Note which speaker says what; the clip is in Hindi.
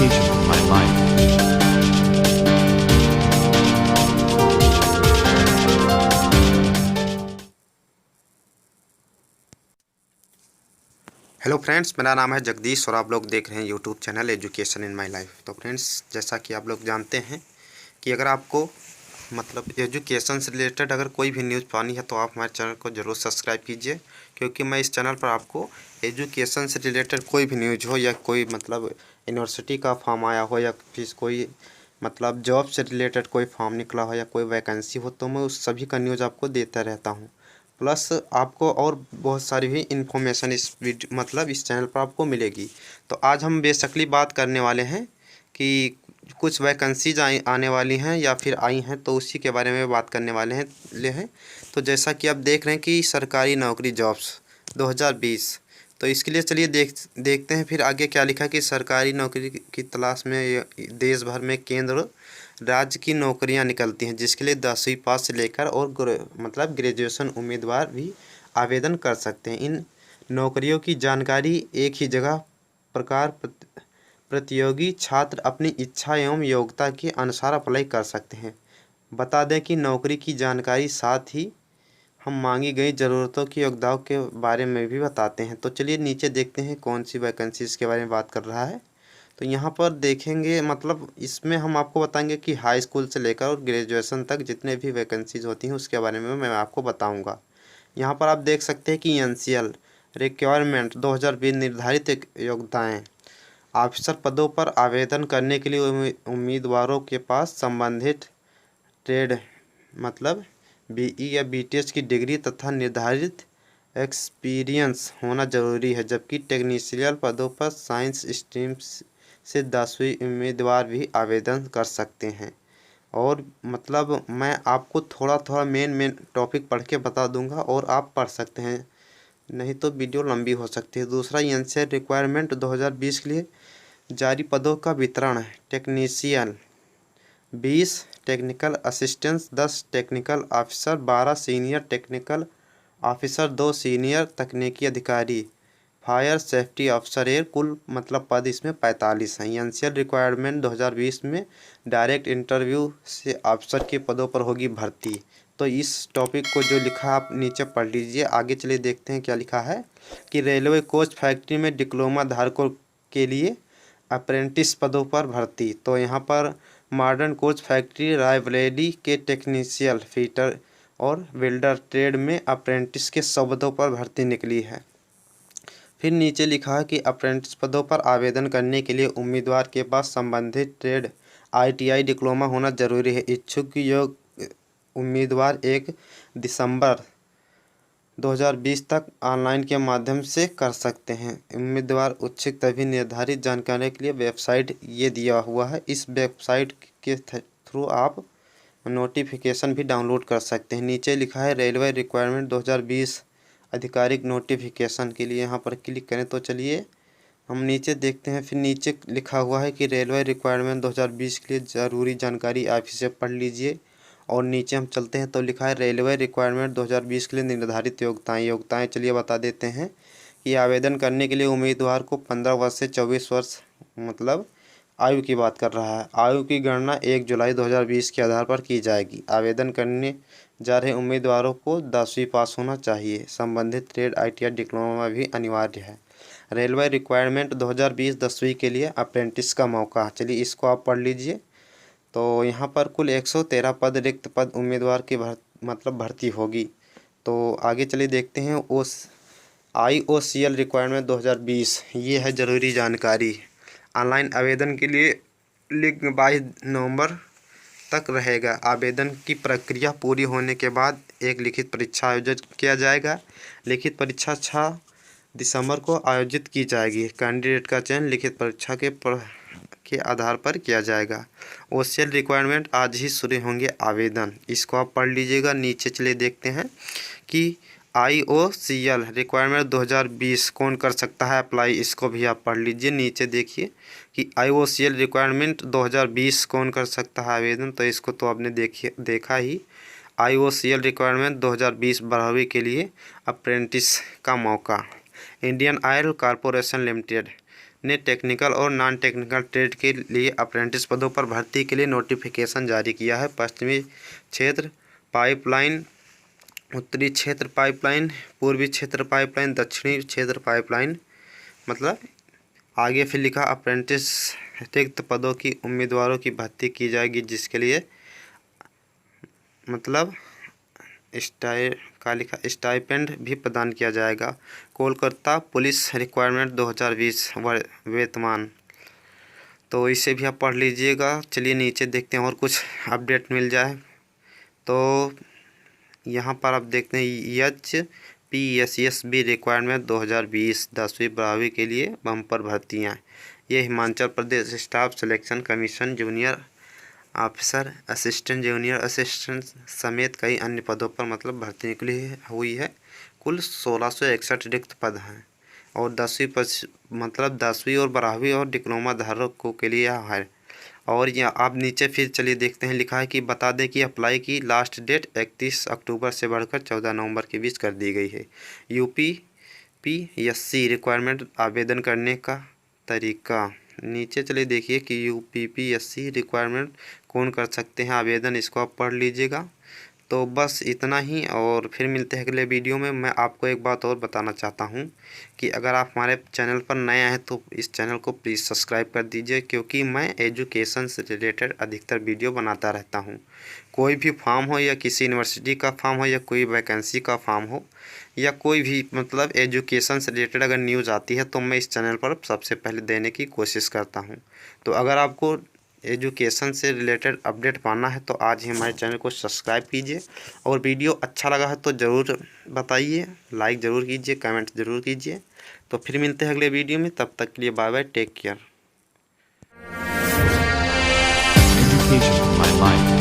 Speaker 1: education in my life.
Speaker 2: Hello friends, मेरा नाम है जगदीश और आप लोग देख रहे हैं YouTube channel education in my life. तो फ्रेंड्स, जैसा कि आप लोग जानते हैं कि अगर आपको मतलब एजुकेशन से रिलेटेड अगर कोई भी न्यूज़ पानी है तो आप हमारे चैनल को ज़रूर सब्सक्राइब कीजिए, क्योंकि मैं इस चैनल पर आपको एजुकेशन से रिलेटेड कोई भी न्यूज़ हो या कोई मतलब यूनिवर्सिटी का फॉर्म आया हो या फिर कोई मतलब जॉब से रिलेटेड कोई फॉर्म निकला हो या कोई वैकेंसी हो, तो मैं उस सभी का न्यूज़ आपको देता रहता हूँ। प्लस आपको और बहुत सारी भी इन्फॉर्मेशन इस वीडियो मतलब इस चैनल पर आपको मिलेगी। तो आज हम बेसिकली बात करने वाले हैं कि कुछ वैकेंसीज आने वाली हैं या फिर आई हैं, तो उसी के बारे में बात करने वाले हैं। तो जैसा कि आप देख रहे हैं कि सरकारी नौकरी जॉब्स 2020, तो इसके लिए चलिए देखते हैं फिर आगे क्या लिखा कि सरकारी नौकरी की तलाश में देश भर में केंद्र राज्य की नौकरियां निकलती हैं, जिसके लिए 10वीं पास से लेकर और मतलब ग्रेजुएशन उम्मीदवार भी आवेदन कर सकते हैं। इन नौकरियों की जानकारी एक ही जगह प्रकार प्रतियोगी छात्र अपनी इच्छा एवं योग्यता के अनुसार अप्लाई कर सकते हैं। बता दें कि नौकरी की जानकारी साथ ही हम मांगी गई ज़रूरतों की योग्यताओं के बारे में भी बताते हैं। तो चलिए नीचे देखते हैं कौन सी वैकेंसीज़ के बारे में बात कर रहा है। तो यहाँ पर देखेंगे मतलब इसमें हम आपको बताएंगे कि हाई स्कूल से लेकर और ग्रेजुएशन तक जितने भी वैकेंसीज़ होती हैं उसके बारे में मैं आपको बताऊँगा। यहाँ पर आप देख सकते हैं कि एनसीएल रिक्वायरमेंट 2020 निर्धारित योग्यताएँ ऑफिसर पदों पर आवेदन करने के लिए उम्मीदवारों के पास संबंधित ट्रेड मतलब बीई या बीटीएच की डिग्री तथा निर्धारित एक्सपीरियंस होना जरूरी है, जबकि टेक्नीशियन पदों पर साइंस स्ट्रीम से 10वीं उम्मीदवार भी आवेदन कर सकते हैं। और मतलब मैं आपको थोड़ा थोड़ा मेन टॉपिक पढ़ के बता दूंगा और आप पढ़ सकते हैं, नहीं तो वीडियो लंबी हो सकती है। दूसरा, एनसीआर रिक्वायरमेंट 2020 के लिए जारी पदों का वितरण है। Technician 20, technical assistant 10, technical officer 12, senior technical officer 2, senior तकनीकी अधिकारी फायर सेफ्टी अफसर 1। कुल मतलब पद इसमें 45 हैं। एनसीएल रिक्वायरमेंट 2020 में डायरेक्ट इंटरव्यू से अफसर के पदों पर होगी भर्ती। तो इस टॉपिक को जो लिखा आप नीचे पढ़ लीजिए। आगे चलिए देखते हैं क्या लिखा है कि रेलवे कोच फैक्ट्री में डिप्लोमा धारकों के लिए अप्रेंटिस पदों पर भर्ती। तो यहाँ पर मॉडर्न कोच फैक्ट्री रायबरेली के टेक्नीशियन फिटर और वेल्डर ट्रेड में अप्रेंटिस के 100 पदों पर भर्ती निकली है। फिर नीचे लिखा है कि अप्रेंटिस पदों पर आवेदन करने के लिए उम्मीदवार के पास संबंधित ट्रेड आईटीआई डिप्लोमा होना जरूरी है। इच्छुक योग्य उम्मीदवार 1 दिसंबर 2020 तक ऑनलाइन के माध्यम से कर सकते हैं। उम्मीदवार उत्सुक तभी निर्धारित जानकारी के लिए वेबसाइट ये दिया हुआ है। इस वेबसाइट के थ्रू आप नोटिफिकेशन भी डाउनलोड कर सकते हैं। नीचे लिखा है रेलवे रिक्वायरमेंट 2020 आधिकारिक नोटिफिकेशन के लिए यहाँ पर क्लिक करें। तो चलिए हम नीचे देखते हैं। फिर नीचे लिखा हुआ है कि रेलवे रिक्वायरमेंट 2020 के लिए ज़रूरी जानकारी आप इसे पढ़ लीजिए। और नीचे हम चलते हैं तो लिखा है रेलवे रिक्वायरमेंट 2020 के लिए निर्धारित योग्यताएँ चलिए बता देते हैं कि आवेदन करने के लिए उम्मीदवार को 15 वर्ष से 24 वर्ष मतलब आयु की बात कर रहा है। आयु की गणना 1 जुलाई 2020 के आधार पर की जाएगी। आवेदन करने जा रहे उम्मीदवारों को 10वीं पास होना चाहिए। संबंधित ट्रेड आईटीआई डिप्लोमा भी अनिवार्य है। रेलवे रिक्वायरमेंट 2020 10वीं के लिए अप्रेंटिस का मौका, चलिए इसको आप पढ़ लीजिए। तो यहाँ पर कुल 113 पद रिक्त पद उम्मीदवार की भर्ती होगी। तो आगे चलिए देखते हैं IOCL रिक्वायरमेंट 2020, ये है ज़रूरी जानकारी। ऑनलाइन आवेदन के लिए लिंक 22 नवंबर तक रहेगा। आवेदन की प्रक्रिया पूरी होने के बाद एक लिखित परीक्षा आयोजित किया जाएगा। लिखित परीक्षा 6 दिसंबर को आयोजित की जाएगी। कैंडिडेट का चयन लिखित परीक्षा के आधार पर किया जाएगा। ओसीएल रिक्वायरमेंट आज ही शुरू होंगे आवेदन, इसको आप पढ़ लीजिएगा। नीचे चलिए देखते हैं कि IOCL रिक्वायरमेंट 2020 कौन कर सकता है अप्लाई, इसको भी आप पढ़ लीजिए। नीचे देखिए कि IOCL रिक्वायरमेंट 2020 कौन कर सकता है आवेदन, तो इसको तो आपने देखा ही। IOCL रिक्वायरमेंट 2020 12वीं के लिए अप्रेंटिस का मौका। इंडियन ऑयल कॉरपोरेशन लिमिटेड ने टेक्निकल और नॉन टेक्निकल ट्रेड के लिए अप्रेंटिस पदों पर भर्ती के लिए नोटिफिकेशन जारी किया है। पश्चिमी क्षेत्र पाइपलाइन, उत्तरी क्षेत्र पाइपलाइन, पूर्वी क्षेत्र पाइपलाइन, दक्षिणी क्षेत्र पाइपलाइन। मतलब आगे फिर लिखा अप्रेंटिस रिक्त पदों की उम्मीदवारों की भर्ती की जाएगी, जिसके लिए मतलब स्टाइपेंड भी प्रदान किया जाएगा। कोलकाता पुलिस रिक्वायरमेंट 2020 वेतमान, तो इसे भी आप पढ़ लीजिएगा। चलिए नीचे देखते हैं और कुछ अपडेट मिल जाए तो यहाँ पर आप देखते हैं HPSSB रिक्वायरमेंट 2020 10वीं 12वीं के लिए बम्पर भर्तियाँ। ये Himachal Pradesh staff selection commission junior officer, assistant, junior assistant समेत कई अन्य पदों पर मतलब भर्ती निकली हुई है। कुल 1661 रिक्त पद हैं और 10वीं और 12वीं और डिप्लोमा धारकों के लिए है। और यह आप नीचे फिर चलिए देखते हैं, लिखा है कि बता दें कि अप्लाई की लास्ट डेट 31 अक्टूबर से बढ़कर 14 नवंबर के बीच कर दी गई है। UPPSC रिक्वायरमेंट आवेदन करने का तरीका नीचे चलिए देखिए कि UPPSC रिक्वायरमेंट कौन कर सकते हैं आवेदन, इसको आप पढ़ लीजिएगा। तो बस इतना ही, और फिर मिलते हैं अगले वीडियो में। मैं आपको एक बात और बताना चाहता हूं कि अगर आप हमारे चैनल पर नए हैं तो इस चैनल को प्लीज़ सब्सक्राइब कर दीजिए, क्योंकि मैं एजुकेशन से रिलेटेड अधिकतर वीडियो बनाता रहता हूं। कोई भी फॉर्म हो या किसी यूनिवर्सिटी का फॉर्म हो या कोई वैकेंसी का फॉर्म हो या कोई भी मतलब एजुकेशन से रिलेटेड अगर न्यूज़ आती है तो मैं इस चैनल पर सबसे पहले देने की कोशिश करता हूँ। तो अगर आपको एजुकेशन से रिलेटेड अपडेट पाना है तो आज ही हमारे चैनल को सब्सक्राइब कीजिए, और वीडियो अच्छा लगा है तो ज़रूर बताइए, लाइक ज़रूर कीजिए, कमेंट ज़रूर कीजिए। तो फिर मिलते हैं अगले वीडियो में, तब तक के लिए bye bye, take care.
Speaker 1: Education, my life.